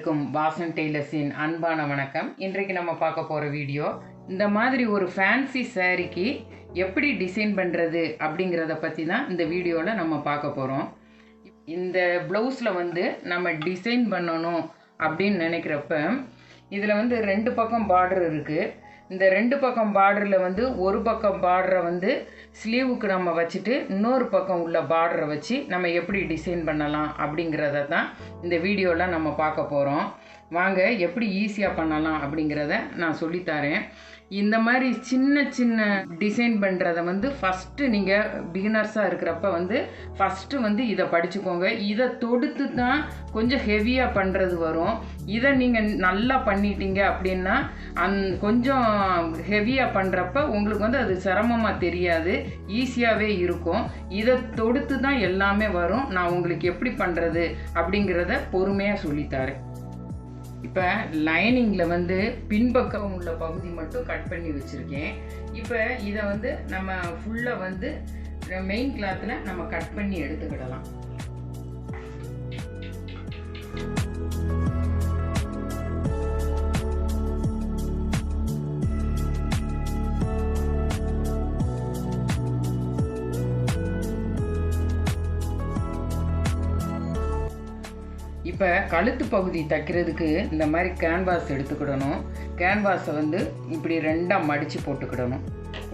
அனைவருக்கும் வாசன் டெய்லர்ஸின் அன்பான வணக்கம். இன்றைக்கு நம்ம பார்க்க போகிற வீடியோ இந்த மாதிரி ஒரு ஃபேன்சி சாரீக்கு எப்படி டிசைன் பண்ணுறது அப்படிங்கிறத பற்றி தான் இந்த வீடியோவில் நம்ம பார்க்க போகிறோம். இந்த ப்ளவுஸில் நம்ம டிசைன் பண்ணணும் அப்படின்னு நினைக்கிறப்ப இதில் ரெண்டு பக்கம் பார்டர் இருக்குது. இந்த ரெண்டு பக்கம் பார்டரில் ஒரு பக்கம் பார்டரை ஸ்லீவுக்கு நம்ம வச்சுட்டு இன்னொரு பக்கம் உள்ள பார்டரை வச்சு நம்ம எப்படி டிசைன் பண்ணலாம் அப்படிங்கிறத தான் இந்த வீடியோவில் நம்ம பார்க்க போகிறோம். வாங்க எப்படி ஈஸியாக பண்ணலாம் அப்படிங்கிறத நான் சொல்லித்தரேன். இந்த மாதிரி சின்ன சின்ன டிசைன் பண்ணுறத ஃபஸ்ட்டு நீங்கள் பிகினர்ஸாக இருக்கிறப்ப ஃபஸ்ட்டு இதை படிச்சுக்கோங்க. இதை தொடுத்து தான் கொஞ்சம் ஹெவியாக பண்ணுறது வரும். இதை நீங்கள் நல்லா பண்ணிட்டீங்க அப்படின்னா கொஞ்சம் ஹெவியாக பண்ணுறப்ப உங்களுக்கு அது சிரமமாக தெரியாது, ஈஸியாகவே இருக்கும். இதை தொடுத்து தான் எல்லாமே வரும். நான் உங்களுக்கு எப்படி பண்ணுறது அப்படிங்கிறத பொறுமையாக சொல்லித்தரேன். இப்போ லைனிங்கில் பின்பக்கம் உள்ள பகுதி மட்டும் கட் பண்ணி வச்சுருக்கேன். இப்போ இதை நம்ம ஃபுல்லாக மெயின் கிளாத்தில் நம்ம கட் பண்ணி எடுத்துக்கிடலாம். இப்போ கழுத்து பகுதி தைக்கிறதுக்கு இந்த மாதிரி கேன்வாஸ் எடுத்துக்கிடணும். கேன்வாஸை இப்படி ரெண்டாக மடித்து போட்டுக்கிடணும்.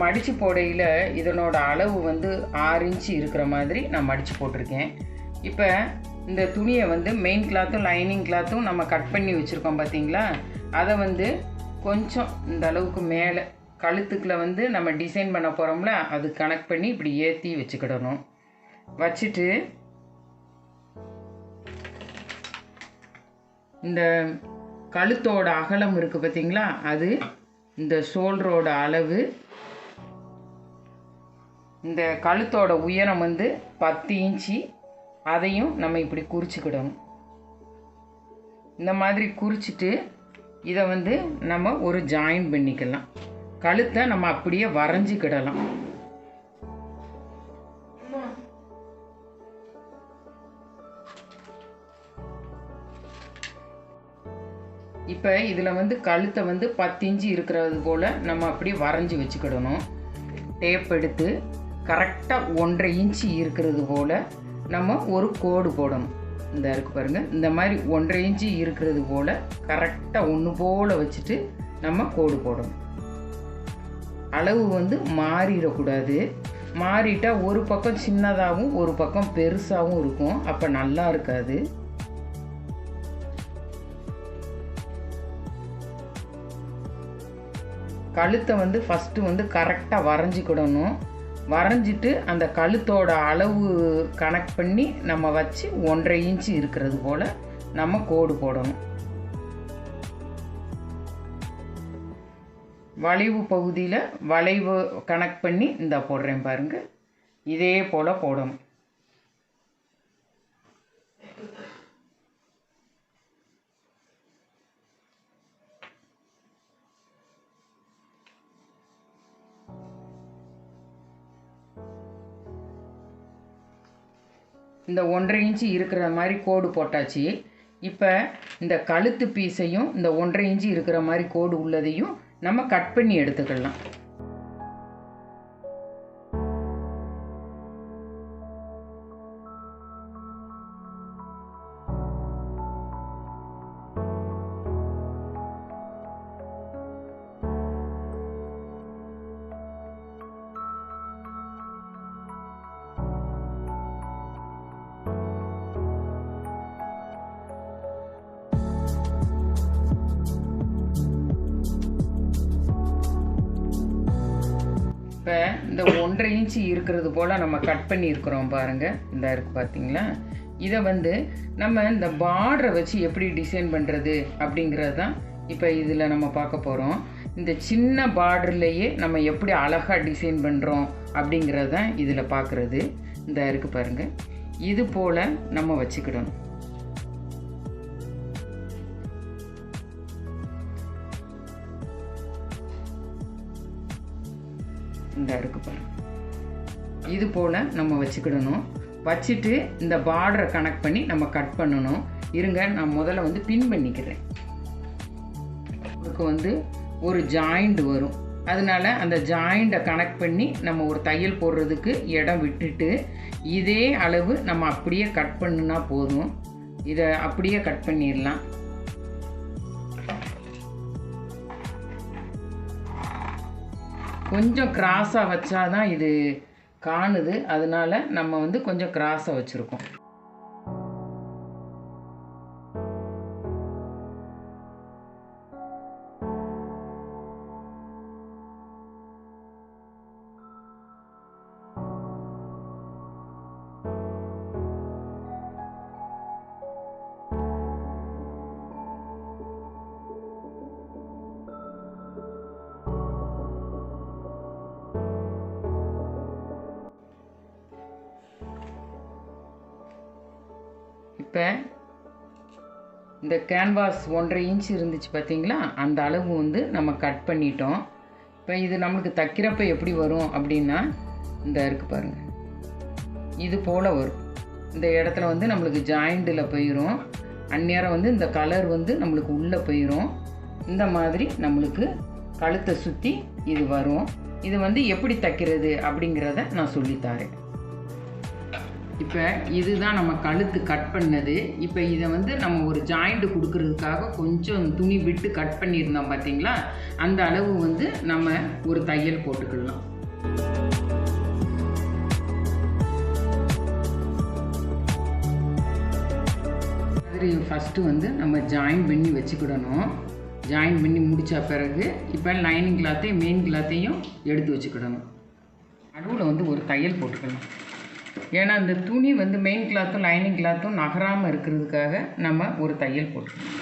மடித்து போடையில் இதனோட அளவு 6 இன்ச்சு இருக்கிற மாதிரி நான் மடித்து போட்டிருக்கேன். இப்போ இந்த துணியை மெயின் கிளாத்தும் லைனிங் கிளாத்தும் நம்ம கட் பண்ணி வச்சுருக்கோம் பார்த்தீங்களா, அதை கொஞ்சம் இந்த அளவுக்கு மேலே கழுத்துக்குள்ளே நம்ம டிசைன் பண்ண போகிறோம்ல, அது கனெக்ட் பண்ணி இப்படி ஏற்றி வச்சுக்கிடணும். வச்சுட்டு இந்த கழுத்தோட அகலம் இருக்குது பார்த்தீங்களா, அது இந்த ஷோல்டரோட அளவு. இந்த கழுத்தோட உயரம் 10 இன்ச்சு. அதையும் நம்ம இப்படி குறிச்சிக்கிடணும். இந்த மாதிரி குறிச்சிட்டு இதை நம்ம ஒரு ஜாயின் பண்ணிக்கலாம். கழுத்தை நம்ம அப்படியே வரைஞ்சிக்கிடலாம். இப்போ இதில் கழுத்தை 10 இன்ச்சு இருக்கிறது போல் நம்ம அப்படி வரைஞ்சி வச்சுக்கிடணும். டேப் எடுத்து கரெக்டாக 1.5 இன்ச்சு இருக்கிறது போல் நம்ம ஒரு கோடு போடணும். இந்த இருக்குது பாருங்கள், இந்த மாதிரி 1.5 இன்ச்சு இருக்கிறது போல் கரெக்டாக ஒன்று போல் வச்சுட்டு நம்ம கோடு போடணும். அளவு மாறிடக்கூடாது. மாறிட்டால் ஒரு பக்கம் சின்னதாகவும் ஒரு பக்கம் பெருசாகவும் இருக்கும், அப்போ நல்லா இருக்காது. கழுத்தை ஃபஸ்ட்டு கரெக்டாக வரைஞ்சிக்கிடணும். வரைஞ்சிட்டு அந்த கழுத்தோட அளவு கனெக்ட் பண்ணி நம்ம வச்சு 1.5 இன்ச்சு இருக்கிறது போல் நம்ம கோடு போடணும். வளைவு பகுதியில் வளைவு கனெக்ட் பண்ணி இந்த போடுறேன் பாருங்கள், இதே போல் போடணும். இந்த 1.5 இன்ச்சு இருக்கிற மாதிரி கோடு போட்டாச்சு. இப்போ இந்த கழுத்து பீஸையும் இந்த 1.5 இன்ச்சு இருக்கிற மாதிரி கோடு உள்ளதையும் நம்ம கட் பண்ணி எடுத்துக்கலாம். இப்போ இந்த 1.5 இன்ச்சு இருக்கிறது போல் நம்ம கட் பண்ணியிருக்கிறோம் பாருங்கள், இந்த இருக்குது பார்த்தீங்களா. இதை நம்ம இந்த பார்டரை வச்சு எப்படி டிசைன் பண்ணுறது அப்படிங்கிறது தான் இப்போ இதில் நம்ம பார்க்க போகிறோம். இந்த சின்ன பார்டர்லேயே நம்ம எப்படி அழகாக டிசைன் பண்ணுறோம் அப்படிங்கிறது தான் இதில் பார்க்குறது. இந்த இருக்குது பாருங்கள், இது போல் நம்ம வச்சுக்கிடணும். இந்த இருக்குது பாருங்கள், இது போல் நம்ம வச்சுக்கிடணும். வச்சுட்டு இந்த பார்டரை கனெக்ட் பண்ணி நம்ம கட் பண்ணணும். இருங்க, நான் முதல்ல வந்து பின் பண்ணிக்கிறேன். இதுக்கு வந்து ஒரு ஜாயிண்ட் வரும், அதனால அந்த ஜாயிண்ட்டை கனெக்ட் பண்ணி நம்ம ஒரு தையல் போடுறதுக்கு இடம் விட்டுட்டு இதே அளவு நம்ம அப்படியே கட் பண்ணுனா போதும். இதை அப்படியே கட் பண்ணிடலாம். கொஞ்சம் கிராஸாக வச்சாதான் இது காணுது, அதனால நம்ம வந்து கொஞ்சம் கிராஸாக வச்சுருக்கோம். இப்போ இந்த கேன்வாஸ் 1.5 இன்ச் இருந்துச்சு பார்த்தீங்களா, அந்த அளவு வந்து நம்ம கட் பண்ணிட்டோம். இப்போ இது நம்மளுக்கு தைக்கிறப்ப எப்படி வரும் அப்படின்னா, இந்த இருக்குது பாருங்கள், இது போல் வரும். இந்த இடத்துல வந்து நம்மளுக்கு ஜாயிண்டில் போயிடும். அந்நேரம் வந்து இந்த கலர் வந்து நம்மளுக்கு உள்ளே போயிடும். இந்த மாதிரி நம்மளுக்கு கழுத்தை சுற்றி இது வரும். இது வந்து எப்படி தைக்கிறது அப்படிங்கிறத நான் சொல்லித்தரேன். இப்போ இதுதான் நம்ம கழுத்து கட் பண்ணது. இப்போ இதை வந்து நம்ம ஒரு ஜாயிண்ட் கொடுக்கறதுக்காக கொஞ்சம் துணி விட்டு கட் பண்ணியிருந்தோம் பார்த்தீங்களா, அந்த அளவு வந்து நம்ம ஒரு தையல் போட்டுக்கலாம். மாதிரி ஃபஸ்ட்டு வந்து நம்ம ஜாயின் பண்ணி வச்சுக்கிடணும். ஜாயின் பண்ணி முடித்த பிறகு இப்போ லைனிங் கிளாத்தையும் மெயின் கிளாத்தையும் எடுத்து வச்சுக்கிடணும். நடுவில் வந்து ஒரு தையல் போட்டுக்கலாம். ஏன்னா அந்த துணி வந்து மெயின் கிளாத்தும் லைனிங் கிளாத்தும் நகராமல் இருக்கிறதுக்காக நம்ம ஒரு தையல் போட்டுக்கலாம்.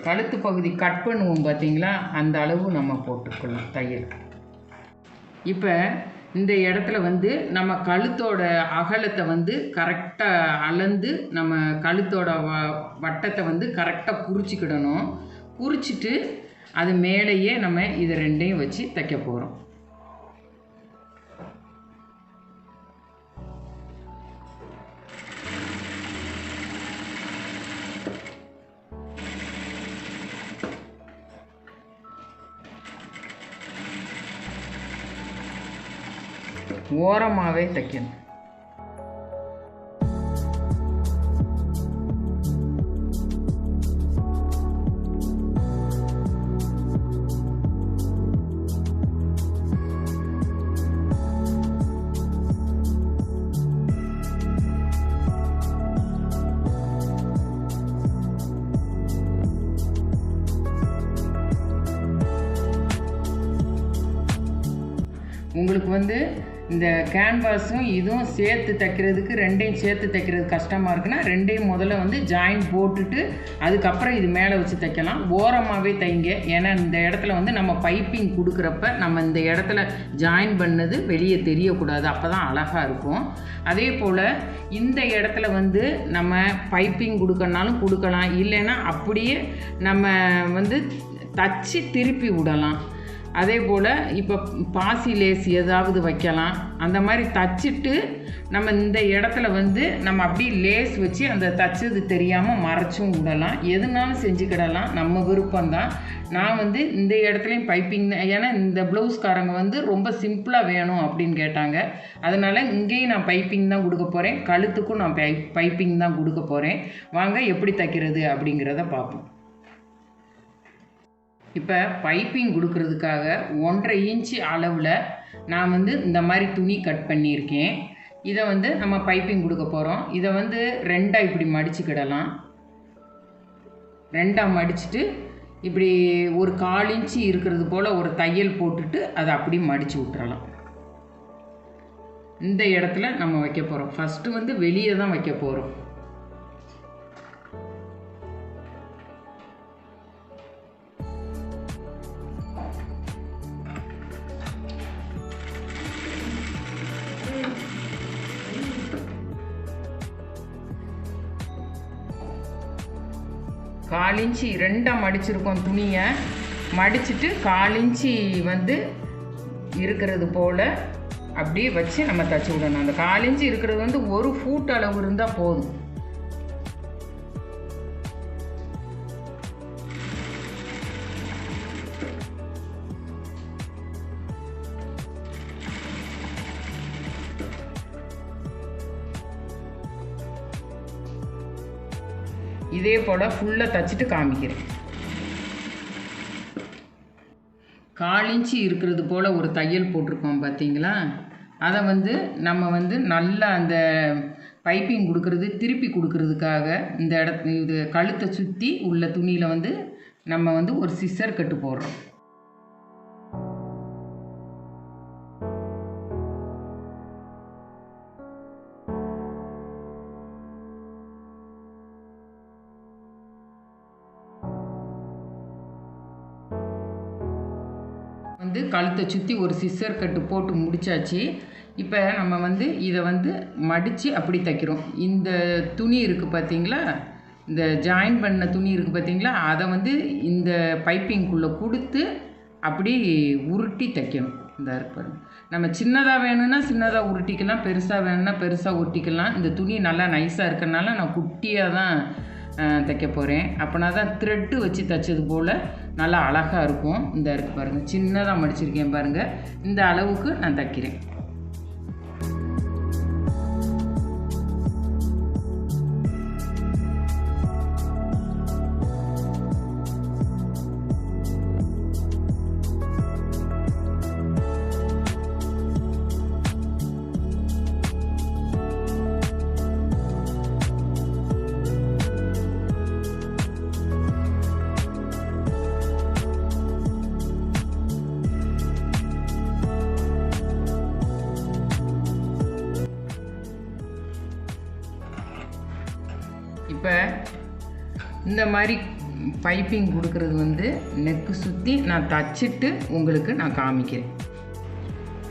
கழுத்து பகுதி கட் பண்ணுவோம் பார்த்தீங்களா, அந்த அளவு நம்ம போட்டுக்கலாம் தையல். இப்போ இந்த இடத்துல வந்து நம்ம கழுத்தோட அகலத்தை வந்து கரெக்டாக அளந்து நம்ம கழுத்தோட வட்டத்தை வந்து கரெக்டாக குறிச்சிக்கிடணும். குறிச்சிட்டு அது மேலேயே நம்ம இது ரெண்டையும் வச்சு தைக்க போகிறோம். ஓரமாகவே தைக்கணும். உங்களுக்கு வந்து இந்த கேன்வாஸும் இதுவும் சேர்த்து தைக்கிறதுக்கு, ரெண்டையும் சேர்த்து தைக்கிறது கஷ்டமாக இருக்குன்னா ரெண்டையும் முதல்ல வந்து ஜாயின் போட்டுட்டு அதுக்கப்புறம் இது மேலே வச்சு தைக்கலாம். ஓரமாகவே தைங்க. ஏன்னா இந்த இடத்துல வந்து நம்ம பைப்பிங் கொடுக்குறப்ப நம்ம இந்த இடத்துல ஜாயின் பண்ணது வெளியே தெரியக்கூடாது, அப்போ தான் அழகாக இருக்கும். அதே போல் இந்த இடத்துல வந்து நம்ம பைப்பிங் கொடுக்கறனாலும் கொடுக்கலாம், இல்லைன்னா அப்படியே நம்ம வந்து தச்சு திருப்பி விடலாம். அதே போல் இப்போ பாசி லேஸ் ஏதாவது வைக்கலாம். அந்த மாதிரி தச்சுட்டு நம்ம இந்த இடத்துல வந்து நம்ம அப்படியே லேஸ் வச்சு அந்த தச்சது தெரியாமல் மறைச்சும் விடலாம். எதுனாலும் செஞ்சுக்கிடலாம், நம்ம விருப்பம்தான். நான் வந்து இந்த இடத்துலையும் பைப்பிங் தான். ஏன்னா இந்த ப்ளவுஸ்காரங்க வந்து ரொம்ப சிம்பிளாக வேணும் அப்படின்னு கேட்டாங்க. அதனால் இங்கேயும் நான் பைப்பிங் தான் கொடுக்க போகிறேன். கழுத்துக்கும் நான் பைப்பிங் தான் கொடுக்க போகிறேன். வாங்க எப்படி தைக்கிறது அப்படிங்கிறத பார்ப்போம். இப்போ பைப்பிங் கொடுக்கறதுக்காக 1.5 இன்ச்சு அளவில் நான் வந்து இந்த மாதிரி துணி கட் பண்ணியிருக்கேன். இதை வந்து நம்ம பைப்பிங் கொடுக்க போகிறோம். இதை வந்து ரெண்டாக இப்படி மடிச்சுக்கிடலாம். ரெண்டாக மடிச்சுட்டு இப்படி ஒரு 1/4 இன்ச்சு இருக்கிறது போல் ஒரு தையல் போட்டுட்டு அதை அப்படி மடித்து விட்டுறலாம். இந்த இடத்துல நம்ம வைக்க போகிறோம். ஃபஸ்ட்டு வந்து வெளியே தான் வைக்க போகிறோம். கால் இன்ச்சு ரெண்டாக மடிச்சிருக்கோம் துணியை. மடிச்சிட்டு 1/4 இன்ச்சு வந்து இருக்கிறது போல் அப்படியே வச்சு நம்ம தச்சு விடணும். அந்த 1/4 இன்ச்சு இருக்கிறது வந்து 1 ஃபூட் அளவு இருந்தால் போதும். இதே போல் ஃபுல்லாக தச்சுட்டு காமிக்கிறேன். 1/4 இன்ச்சு இருக்கிறது போல் ஒரு தையல் போட்டிருக்கோம் பார்த்தீங்களா? அதை வந்து நம்ம வந்து நல்லா அந்த பைப்பிங் கொடுக்கறது திருப்பி கொடுக்கறதுக்காக இந்த இது கழுத்தை சுற்றி உள்ள துணியில் வந்து நம்ம வந்து ஒரு சிசர் கட்டு போடுறோம். வந்து கழுத்தை சுற்றி ஒரு சிசர் கட்டு போட்டு முடிச்சாச்சு. இப்போ நம்ம வந்து இதை வந்து மடித்து அப்படி தைக்கிறோம். இந்த துணி இருக்குது பார்த்தீங்களா, இந்த ஜாயின் பண்ண துணி இருக்குது பார்த்தீங்களா, அதை வந்து இந்த பைப்பிங்குள்ளே கொடுத்து அப்படி உருட்டி தைக்கணும். இந்த இருப்பாரு, நம்ம சின்னதாக வேணும்னா சின்னதாக உருட்டிக்கலாம், பெருசாக வேணும்னா பெருசாக உருட்டிக்கலாம். இந்த துணி நல்லா நைஸாக இருக்கிறனால நான் குட்டியாக தான் தைக்க போகிறேன். அப்போனா தான் த்ரெட்டு வச்சு தைச்சது போல் நல்லா அழகாக இருக்கும். இந்த இருக்குது பாருங்கள், சின்னதாக மடிச்சிருக்கேன் பாருங்கள். இந்த அளவுக்கு நான் தைக்கிறேன். இப்போ இந்த மாதிரி பைப்பிங் கொடுக்குறது வந்து நெக்கு சுற்றி நான் தச்சுட்டு உங்களுக்கு நான் காமிக்கிறேன்.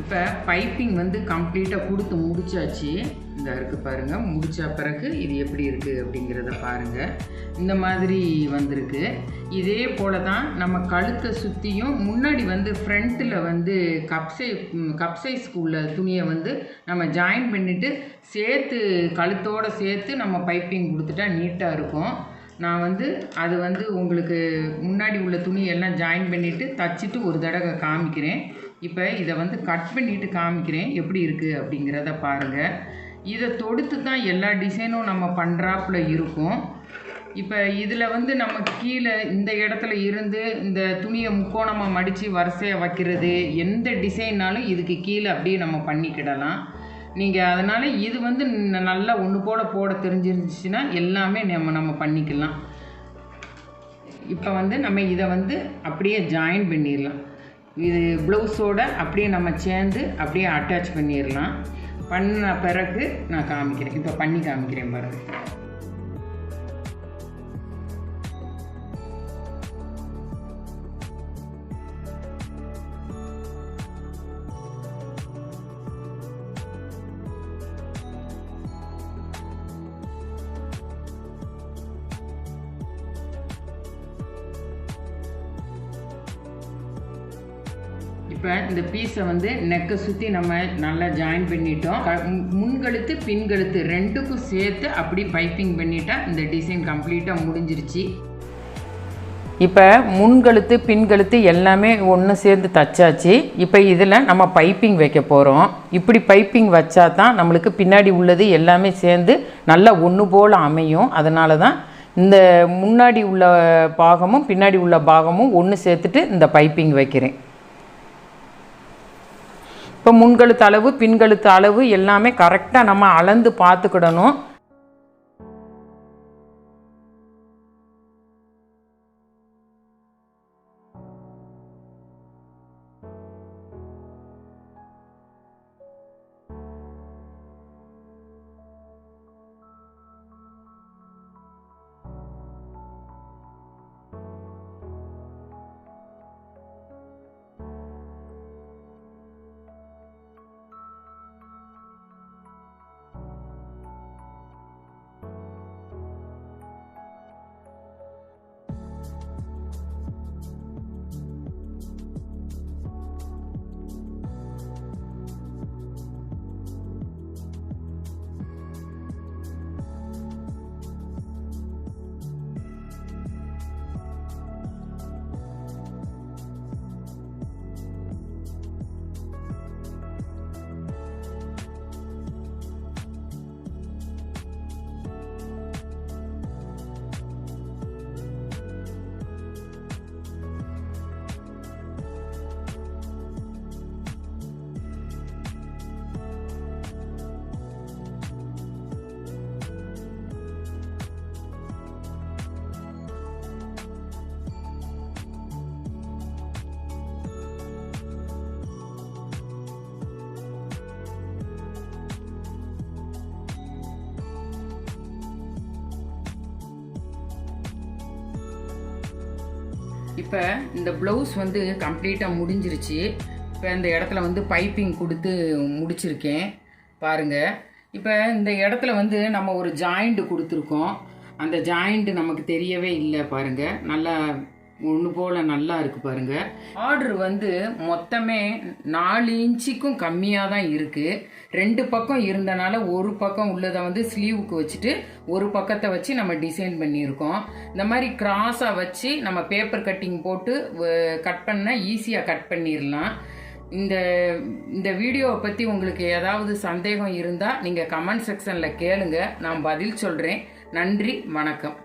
இப்போ பைப்பிங் வந்து கம்ப்ளீட்டாக கொடுத்து முடிச்சாச்சு. இந்த இருக்குது பாருங்கள், முடித்த பிறகு இது எப்படி இருக்குது அப்படிங்கிறத பாருங்கள். இந்த மாதிரி வந்திருக்கு. இதே போல் தான் நம்ம கழுத்தை சுற்றியும் முன்னாடி வந்து ஃப்ரண்ட்டில் வந்து கப் சைஸ்க்கு உள்ள துணியை வந்து நம்ம ஜாயின் பண்ணிவிட்டு சேர்த்து கழுத்தோடு சேர்த்து நம்ம பைப்பிங் கொடுத்துட்டா நீட்டாக இருக்கும். நான் வந்து அது வந்து உங்களுக்கு முன்னாடி உள்ள துணியெல்லாம் ஜாயின் பண்ணிவிட்டு தச்சுட்டு ஒரு தடவை காமிக்கிறேன். இப்போ இதை வந்து கட் பண்ணிவிட்டு காமிக்கிறேன் எப்படி இருக்குது அப்படிங்கிறத பாருங்கள். இதை தொடுத்து தான் எல்லா டிசைனும் நம்ம பண்ணுறாப்புல இருக்கும். இப்போ இதில் வந்து நம்ம கீழே இந்த இடத்துல இருந்து இந்த துணியை முக்கோணமாக மடித்து வரிசையாக வைக்கிறது, எந்த டிசைன்னாலும் இதுக்கு கீழே அப்படியே நம்ம பண்ணிக்கிடலாம். நீங்கள் அதனால் இது வந்து நல்லா ஒன்று போல் போட தெரிஞ்சிருந்துச்சுன்னா எல்லாமே நம்ம பண்ணிக்கலாம். இப்போ வந்து நம்ம இதை வந்து அப்படியே ஜாயின் பண்ணிடலாம். இது ப்ளவுஸோடு அப்படியே நம்ம சேர்ந்து அப்படியே அட்டாச் பண்ணிடலாம். பண்ண பிறகு நான் காமிக்கிறேன். இப்போ பண்ணி காமிக்கிறேன் பாருங்கள். இப்போ இந்த பீஸை வந்து நெக்கை சுற்றி நம்ம நல்லா ஜாயின் பண்ணிட்டோம். முன்கழுத்து பின்கழுத்து ரெண்டுக்கும் சேர்த்து அப்படி பைப்பிங் பண்ணிட்டா இந்த டிசைன் கம்ப்ளீட்டாக முடிஞ்சிருச்சு. இப்போ முன்கழுத்து பின்கழுத்து எல்லாமே ஒன்று சேர்ந்து தச்சாச்சு. இப்போ இதில் நம்ம பைப்பிங் வைக்க போகிறோம். இப்படி பைப்பிங் வச்சா தான் நம்மளுக்கு பின்னாடி உள்ளது எல்லாமே சேர்ந்து நல்லா ஒன்று போல் அமையும். அதனால தான் இந்த முன்னாடி உள்ள பாகமும் பின்னாடி உள்ள பாகமும் ஒன்று சேர்த்துட்டு இந்த பைப்பிங் வைக்கிறேன். இப்போ முன்கழுத்து அளவு பின்கழுத்து அளவு எல்லாமே கரெக்டாக நம்ம அளந்து பார்த்துக்கிடணும். இப்போ இந்த ப்ளவுஸ் வந்து கம்ப்ளீட்டாக முடிஞ்சிருச்சு. இப்போ இந்த இடத்துல வந்து பைப்பிங் கொடுத்து முடிச்சிருக்கேன் பாருங்கள். இப்போ இந்த இடத்துல வந்து நம்ம ஒரு ஜாயிண்ட் கொடுத்துருக்கோம். அந்த ஜாயிண்ட் நமக்கு தெரியவே இல்லை பாருங்கள். நல்லா ஒன்று போல் நல்லா இருக்குது பாருங்கள். ஆர்டர் வந்து மொத்தமே 4 இன்ச்சுக்கும் கம்மியாக தான் இருக்குது. 2 பக்கம் இருந்தனால ஒரு பக்கம் உள்ளதை வந்து ஸ்லீவுக்கு வச்சுட்டு ஒரு பக்கத்தை வச்சு நம்ம டிசைன் பண்ணியிருக்கோம். இந்த மாதிரி கிராஸாக வச்சு நம்ம பேப்பர் கட்டிங் போட்டு கட் பண்ணால் ஈஸியாக கட் பண்ணிடலாம். இந்த வீடியோவை பற்றி உங்களுக்கு ஏதாவது சந்தேகம் இருந்தால் நீங்கள் கமெண்ட் செக்ஷனில் கேளுங்க, நான் பதில் சொல்கிறேன். நன்றி, வணக்கம்.